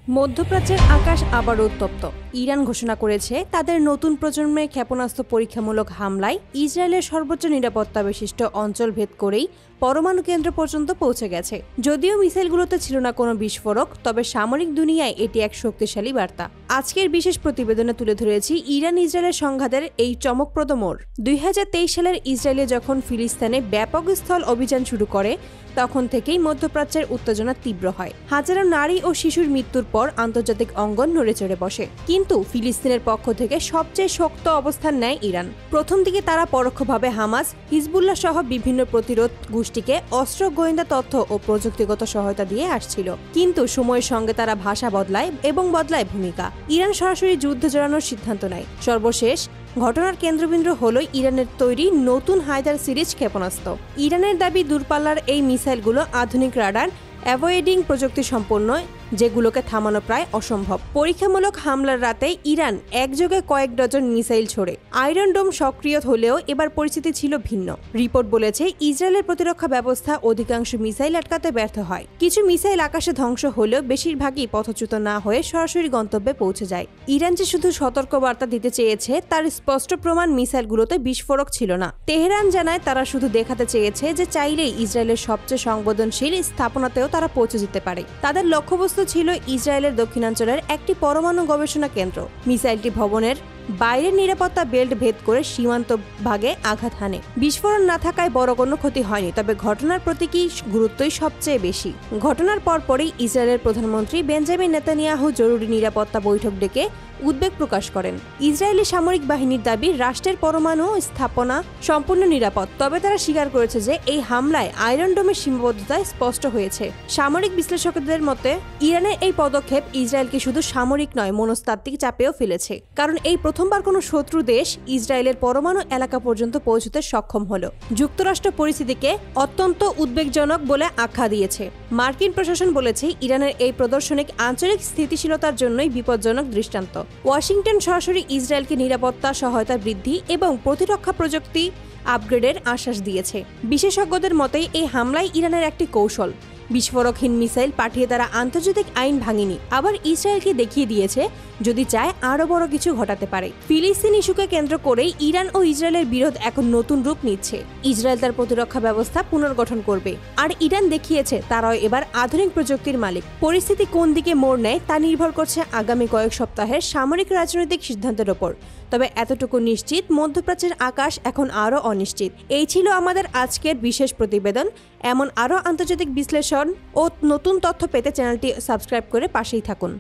মধ্যপ্রাচ্যের আকাশ আবারও উত্তপ্ত। ইরান ঘোষণা করেছে তাদের নতুন প্রজন্মের ক্ষেপণাস্ত্র পরীক্ষামূলক হামলায় ইসরায়েলের সর্বোচ্চ নিরাপত্তা বিশিষ্ট অঞ্চল ভেদ করেই পরমাণু কেন্দ্র পর্যন্ত পৌঁছে গেছে। যদিও মিসাইলগুলোতে ছিল না কোনো বিস্ফোরক, তবে সামরিক দুনিয়ায় এটি এক শক্তিশালী বার্তা। আজকের বিশেষ প্রতিবেদনে তুলে ধরেছি ইরান ইসরায়েলের সংঘাতের এই চমকপ্রদ মোড়। 2023 সালের ইসরায়েলে যখন ফিলিস্তিনে ব্যাপক স্থল অভিযান শুরু করে, তখন থেকেই মধ্যপ্রাচ্যের উত্তেজনা তীব্র হয়। হাজারো নারী ও শিশুর মৃত্যুর পর আন্তর্জাতিক অঙ্গন নড়েচড়ে বসে। কিন্তু ফিলিস্তিনের পক্ষ থেকে সবচেয়ে শক্ত অবস্থান নেয় ইরান। প্রথম দিকে তারা পরোক্ষভাবে হামাস, হিজবুল্লাহ সহ বিভিন্ন প্রতিরোধ গোষ্ঠীকে অস্ত্র, গোয়েন্দা তথ্য ও প্রযুক্তিগত সহায়তা দিয়ে আসছিল। কিন্তু সময়ের সঙ্গে তারা ভাষা বদলায় এবং বদলায় ভূমিকা। ইরান সরাসরি যুদ্ধে জড়ানোর সিদ্ধান্ত নেয়। সর্বশেষ ঘটনার কেন্দ্রবিন্দু হল ইরানের তৈরি নতুন হায়দার সিরিজ ক্ষেপণাস্ত্র। ইরানের দাবি দূরপাল্লার এই মিসাইলগুলো আধুনিক রাডার অ্যাভয়েডিং প্রযুক্তি সম্পন্ন, যেগুলোকে থামানো প্রায় অসম্ভব। পরীক্ষামূলক হামলার রাতে ইরান একযোগে কয়েক ডজন মিসাইল ছোড়ে। আয়রন ডোম সক্রিয় হলেও এবার পরিস্থিতি ছিল ভিন্ন। রিপোর্ট বলেছে ইসরায়েলের প্রতিরক্ষা ব্যবস্থা অধিকাংশ মিসাইল আটকাতে ব্যর্থ হয়। কিছু মিসাইল আকাশে ধ্বংস হলেও বেশিরভাগই পথচ্যুত না হয়ে সরাসরি গন্তব্যে পৌঁছে যায়। ইরান যে শুধু সতর্কবার্তা দিতে চেয়েছে তার স্পষ্ট প্রমাণ মিসাইলগুলোতে বিস্ফোরক ছিল না। তেহরান জানায় তারা শুধু দেখাতে চেয়েছে যে চাইলেই ইসরায়েলের সবচেয়ে সংবেদনশীল স্থাপনাতেও তারা পৌঁছে যেতে পারে। তাদের লক্ষ্যবস্তু ছিল ইসরায়েলের দক্ষিণাঞ্চলের একটি পরমাণু গবেষণা কেন্দ্র। মিসাইলটি ভবনের বাইরের নিরাপত্তা বেল্ট ভেদ করে সীমান্ত ভাগে আঘাত হানে। বিস্ফোরণ না থাকায় বড় কোনো ক্ষতি হয়নি, তবে ঘটনার প্রতীকী গুরুত্বই সবচেয়ে বেশি। ঘটনার পরপরই ইসরায়েলের প্রধানমন্ত্রী বেঞ্জামিন নেতানিয়াহু জরুরি নিরাপত্তা বৈঠক ডেকে উদ্বেগ প্রকাশ করেন। ইসরায়েলি সামরিক বাহিনীর দাবি রাষ্ট্রের পরমাণু স্থাপনা সম্পূর্ণ নিরাপদ, তবে তারা স্বীকার করেছে যে এই হামলায় আয়রন ডোমের সীমাবদ্ধতা স্পষ্ট হয়েছে। সামরিক বিশ্লেষকদের মতে ইরানের এই পদক্ষেপ ইসরায়েলকে শুধু সামরিক নয়, মনস্তাত্ত্বিক চাপেও ফেলেছে। কারণ এই প্রথমবার কোনো শত্রু দেশ ইসরায়েলের পরমাণু এলাকা পর্যন্ত পৌঁছতে সক্ষম হলো। যুক্তরাষ্ট্র পরিস্থিতিকে অত্যন্ত উদ্বেগজনক বলে আখ্যা দিয়েছে। মার্কিন প্রশাসন বলেছে ইরানের এই প্রদর্শনিক আঞ্চলিক স্থিতিশীলতার জন্যই বিপজ্জনক দৃষ্টান্ত। ওয়াশিংটন সরাসরি ইসরায়েলকে নিরাপত্তা সহায়তা বৃদ্ধি এবং প্রতিরক্ষা প্রযুক্তি আপগ্রেডের আশ্বাস দিয়েছে। বিশেষজ্ঞদের মতে এই হামলায় ইরানের একটি কৌশল। বিস্ফোরকহীন মিসাইল পাঠিয়ে তারা আন্তর্জাতিক আইন ভাঙেনি, আবার ইসরায়েলকে দেখিয়ে দিয়েছে যদি চায় আরো বড় কিছু ঘটাতে পারে। ফিলিস্তিন ইস্যুকে কেন্দ্র করেই ইরান ও ইসরায়েলের বিরোধ এখন নতুন রূপ নিচ্ছে। ইসরায়েল তার প্রতিরক্ষা ব্যবস্থা পুনর্গঠন করবে, আর ইরান দেখিয়েছে তারাও এবার আধুনিক প্রযুক্তির মালিক। পরিস্থিতি কোন দিকে মোড় নেয় তা নির্ভর করছে আগামী কয়েক সপ্তাহের সামরিক রাজনৈতিক সিদ্ধান্তের ওপর। তবে এতটুকু নিশ্চিত, মধ্যপ্রাচ্যের আকাশ এখন আরও অনিশ্চিত। এই ছিল আমাদের আজকের বিশেষ প্রতিবেদন। এমন আরও আন্তর্জাতিক বিশ্লেষণ ও নতুন তথ্য পেতে চ্যানেলটি সাবস্ক্রাইব করে পাশেই থাকুন।